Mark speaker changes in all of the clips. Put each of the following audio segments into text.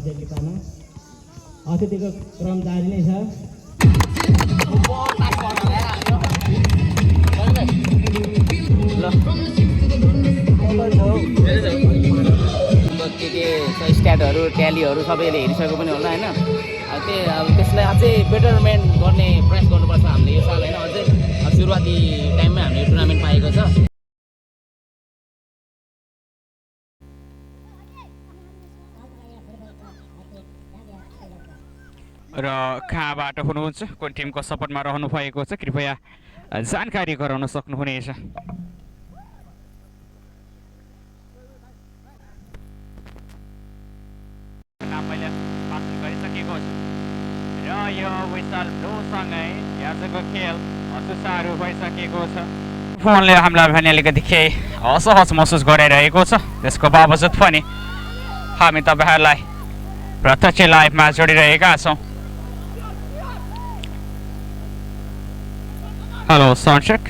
Speaker 1: प्रतियोगितामा अतिथिको क्रम जारी नै छ।
Speaker 2: के स्ट्याटहरू ट्यालीहरू सबैले हेरिसकेको पनि होला होइन। त्यसलाई अझै बेटरमेन्ट गर्ने प्रयास गर्नुपर्छ हामीले यो साल होइन। अझै सुरुवाती टाइममै हामीले टुर्नामेन्ट पाएको छ।
Speaker 3: र कहाँबाट हुनुहुन्छ, कुन टिमको सपोर्टमा रहनु भएको छ, कृपया जानकारी गराउन सक्नुहुनेछ। मैले वाचन गरिसकेको छु र यो विशाल ब्लूसँगै आजको खेल सुचारु भइसकेको छ। फोनले हामीलाई भने अलिकति केही असहज महसुस गराइरहेको छ। त्यसको बावजुद पनि हामी तपाईँहरूलाई प्रत्यक्ष लाइभमा जोडिरहेका छौँ। Hello sound check.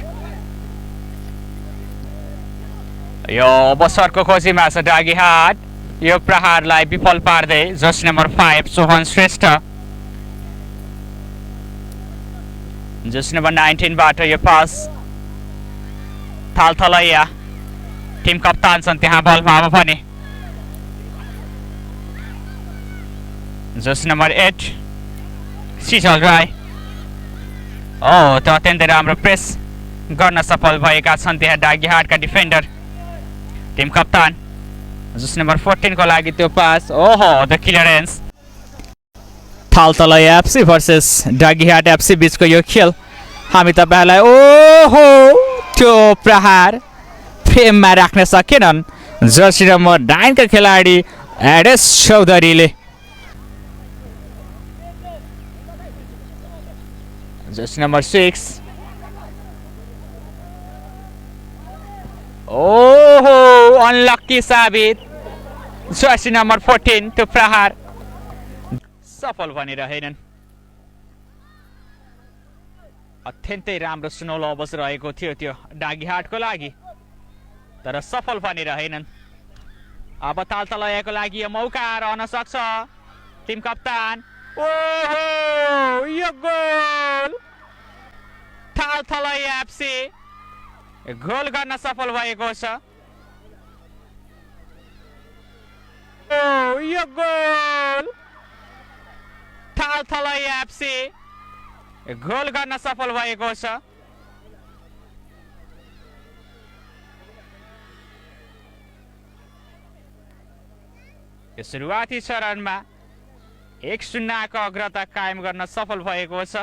Speaker 3: यो अवसरको खोजीमा छ डाँगीहाट। यो प्रहारलाई विफल पार्दै jersey number 5 Sohan Shrestha, jersey number 19बाट यो पास थालथलैया टिम कप्तान छन् त्यहाँ बलमा। अब भने जर्सी नम्बर 8 सिजल राई। त्यो अत्यन्तै राम्रो प्रेस गर्न सफल भएका छन् त्यहाँ डाँगीहाटका defender team captain. Jersey number 14 को लागि त्यो pass. The clearance. Thaltalaiya FC versus Dangihat FC बीचको यो खेल हामी तपाईँहरूलाई त्यो प्रहार फ्रेममा राख्न सकेनन् जर्सी नम्बर 9 का खेलाडी एडेस चौधरीले। जर्सी नम्बर 6 अनलक्की साबित। जर्सी नम्बर 14 त्यो प्रहार सफल बनिरहेनन्। अत्यन्तै राम्रो सुनौलो अवसर रहेको थियो त्यो डाँगीहाटको लागि, तर सफल बनिरहेनन्। अब तालतलैयाको लागि यो मौका रहन सक्छ। टिम कप्तान यो गोल। थालतलैया एफसी गोल गर्न सफल भएको छ। यो गोल। थालतलैया एफसी गोल गर्न सफल भएको छ। यो सुरुवाती चरणमा 1-0 को अग्रता कायम गर्न सफल भएको छ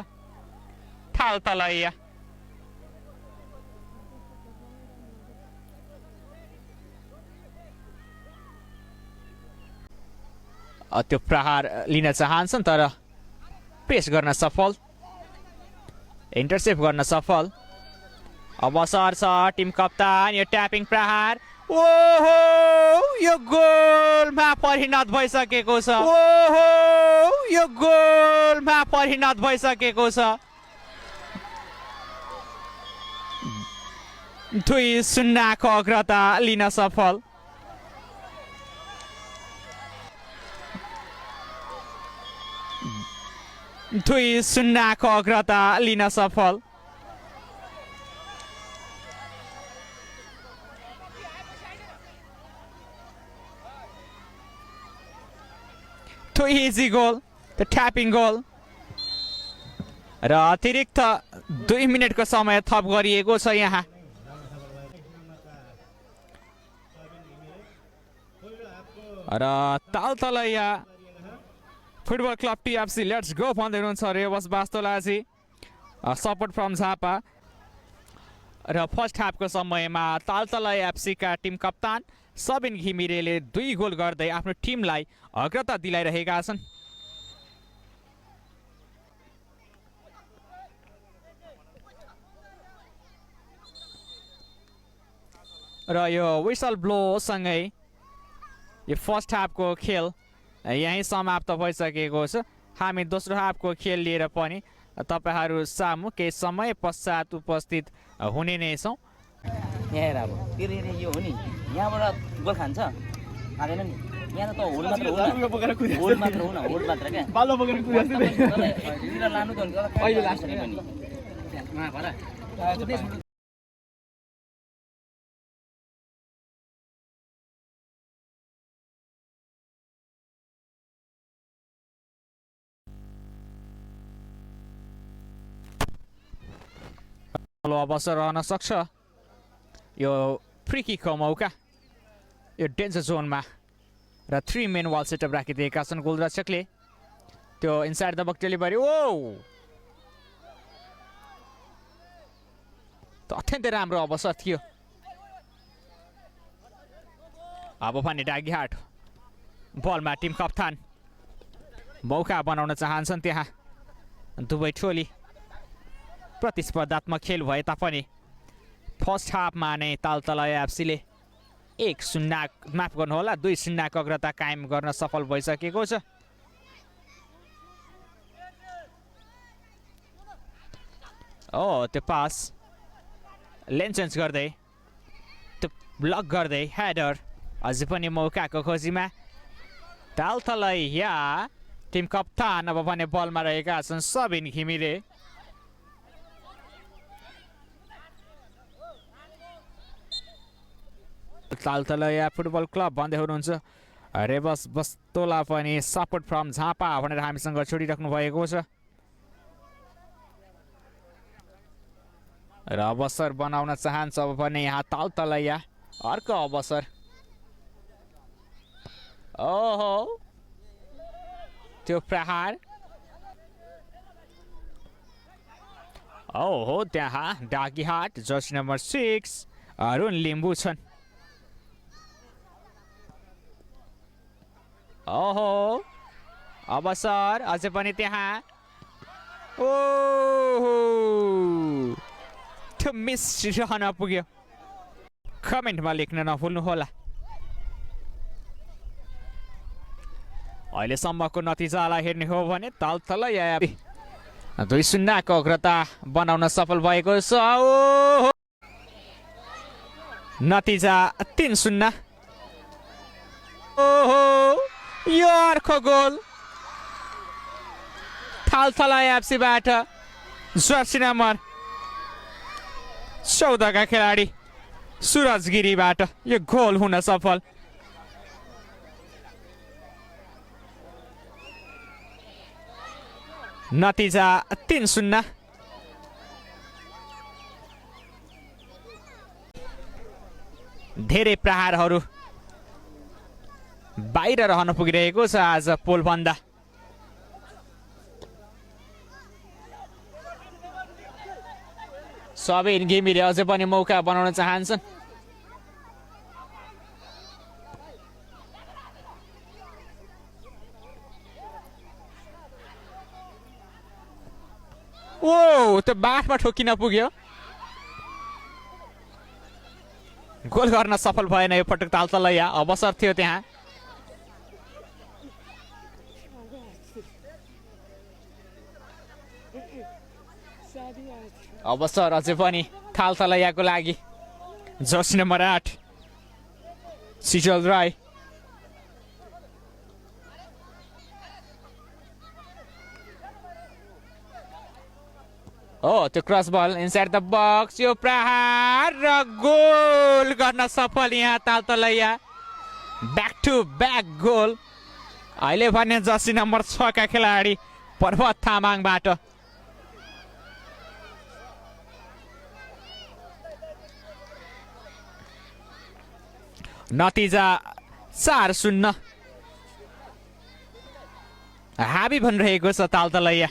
Speaker 3: थालतलैया। त्यो प्रहार लिन चाहन्छन् तर पेस गर्न सफल, इन्टरसेप्ट गर्न सफल। अवसर छ टिम कप्तान। यो ट्यापिङ प्रहार यो गोलमा परिणत भइसकेको छ। यो गोलमा परिणत भइसकेको छ। 2-0 को अग्रता लिन सफल। दुई 0 को अग्रता लिन सफल। त्यो इजी गोल, त्यो ट्यापिङ गोल र अतिरिक्त 2 मिनेटको समय थप गरिएको छ यहाँ। र तालतलैया football club TFC let's go भन्दै हुनुहुन्छ रेवस बास्तोलाजी, सपोर्ट फ्रम झापा। र फर्स्ट हाफको समयमा तालतलैया एफसी का टिम कप्तान सबिन घिमिरेले 2 गोल गर्दै आफ्नो टिमलाई अग्रता दिलाइरहेका छन्। र यो विसल ब्लो सँगै यो फर्स्ट हाफको खेल यही समाप्त भइसकेको छ। हामी दोस्रो हाफको खेल लिएर पनि तपाईहरु सामु केही समय पश्चात उपस्थित हुने नै छौं।
Speaker 2: यहाँ हेर अब यो हो नि, यहाँबाट गोल खान्छ खाँदैन नि यहाँ त होल मात्र हो न होल मात्र हो न होल मात्र क्या
Speaker 1: बालो बोकेर
Speaker 2: कुदिरहेको लानु त अहिले लाग्छ नि पनि
Speaker 3: अवसर रहन सक्छ यो फ्री किकको मौका यो डेन्जर जोनमा र 3 मेन वाल सेटअप राखिदिएका छन् गोलरक्षकले त्यो इनसाइड द बक्स डेलिभरी ओ त अत्यन्तै राम्रो अवसर थियो अब पनि डागीहाट बलमा टिम कप्तान मौका बनाउन चाहन्छन् त्यहाँ दुवै टोली प्रतिस्पर्धात्मक खेल भए तापनि फर्स्ट हाफमा नै तालतलय एफसीले 1-0 माफ गर्नुहोला 2-0 अग्रता कायम गर्न सफल भइसकेको छ त्यो पास लेन चेन्ज गर्दै त्यो ब्लक गर्दै हेडर अझै पनि मौकाको खोजीमा तालतलय या टिम कप्तान अब भने बलमा रहेका छन् सबिन घिमिरे तालतलया फुटबल क्लब भन्दै हुनुहुन्छ रेबस बस्तोला पनि सपोर्ट फ्रम झापा भनेर हामीसँग छोडिराख्नु भएको छ र अवसर बनाउन चाहन्छ अब भने यहाँ तालतलया अर्को अवसर ओहो त्यो प्रहार ओहो त्यहाँ डागीहाट जर्सी नम्बर 6 अरुण लिम्बू छन् ओहो अवसर अझै पनि त्यहाँ ओहो त्यो मिस रहन पुग्यो कमेन्टमा लेख्न नभुल्नुहोला अहिलेसम्मको नतिजालाई हेर्ने हो भने तालतलया 2-0 को अग्रता बनाउन सफल भएको छ ओहो नतिजा 3-0 ओहो यो अर्को गोल तालतलया एफसीबाट जर्सी नम्बर 14 का खेलाडी सुरज गिरीबाट यो गोल हुन सफल नतिजा 3-0 धेरै प्रहारहरू बाहिर रहन पुगिरहेको छ आज पोलभन्दा सबै घिमिरे अझै पनि मौका बनाउन चाहन्छन् ओ त्यो बाटमा ठोकिन पुग्यो गोल गर्न सफल भएन यो पटक तालतलया अवसर थियो त्यहाँ अवसर अझै पनि तालतलयाको लागि जर्सी नम्बर 8 सिजल राई त्यो cross ball inside the box यो प्रहार र गोल गर्न सफल यहाँ तालतलया ब्याक टु ब्याक गोल अहिले भने जर्सी नम्बर 6 का खेलाडी पर्वत तामाङबाट नतिजा 4-0 हाबी भनिरहेको छ तालतलया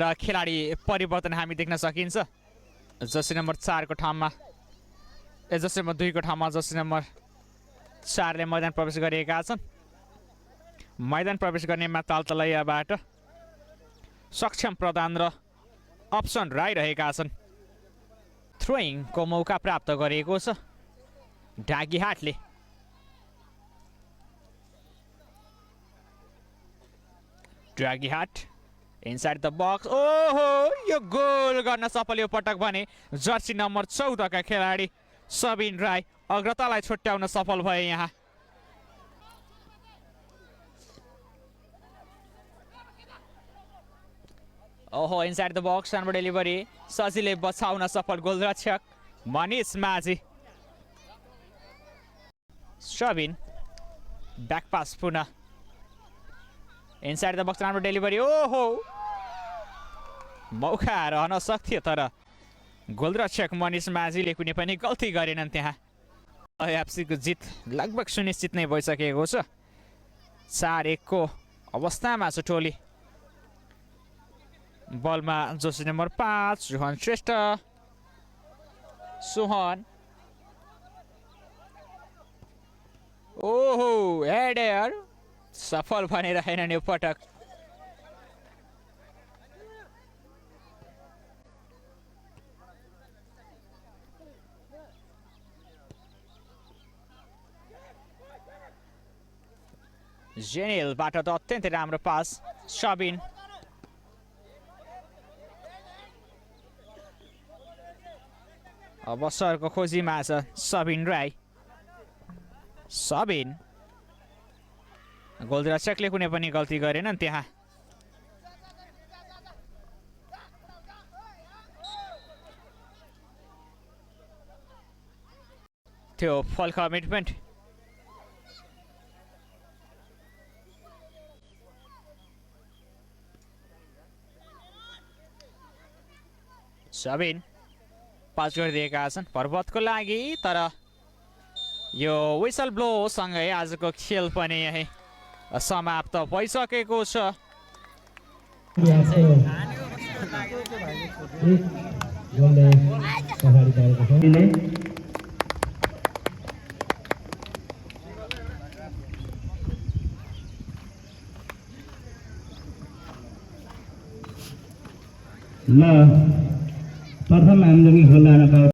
Speaker 3: र खेलाडी परिवर्तन हामी देख्न सकिन्छ जर्सी नम्बर 4 को ठाउँमा जर्सी नम्बर 2 को ठाउँमा जर्सी नम्बर 4 ले मैदान प्रवेश गरेका छन् मैदान प्रवेश गर्नेमा तालतलयाबाट सक्षम प्रधान र अप्सन राई रहेका छन् थ्रोइङ को मौका प्राप्त गरेको छ डागीहाटले डागीहाट इनसाइड द बक्स ओहो यो गोल गर्न सफल यो पटक भने जर्सी नम्बर 14 का खेलाडी सबिन राई अग्रतालाई छुट्याउन सफल भए यहाँ ओहो इनसाइड द बक्स राम्रो डेलिभरी सजिलै बचाउन सफल गोलरक्षक मनिष माझी सबिन ब्याक पास पुनः इनसाइड द बक्स राम्रो डेलिभरी ओहो मौका रहन सक्थ्यो तर गोलरक्षक मनिष माझीले कुनै पनि गल्ती गरेनन् त्यहाँ एफसीको जित लगभग सुनिश्चित नै भइसकेको छ 4-1 को अवस्थामा छ टोली बलमा जोसी नम्बर 5 रोहन श्रेष्ठ सोहन ओहो हेडर सफल भनेर हैन यो पटक जेनिलबाट त अत्यन्तै राम्रो पास सबिन अब सरको खोजीमा छ सबिन राई सबिन गोलरक्षकले कुनै पनि गल्ती गरेनन् त्यहाँ त्यो फल कमिटमेन्ट सबिन पास गरिदिएका छन् पर्वतको लागि तर यो विसल ब्लो सँगै आजको खेल पनि यही समाप्त भइसकेको छ
Speaker 1: ल प्रथम हामीले खेल्न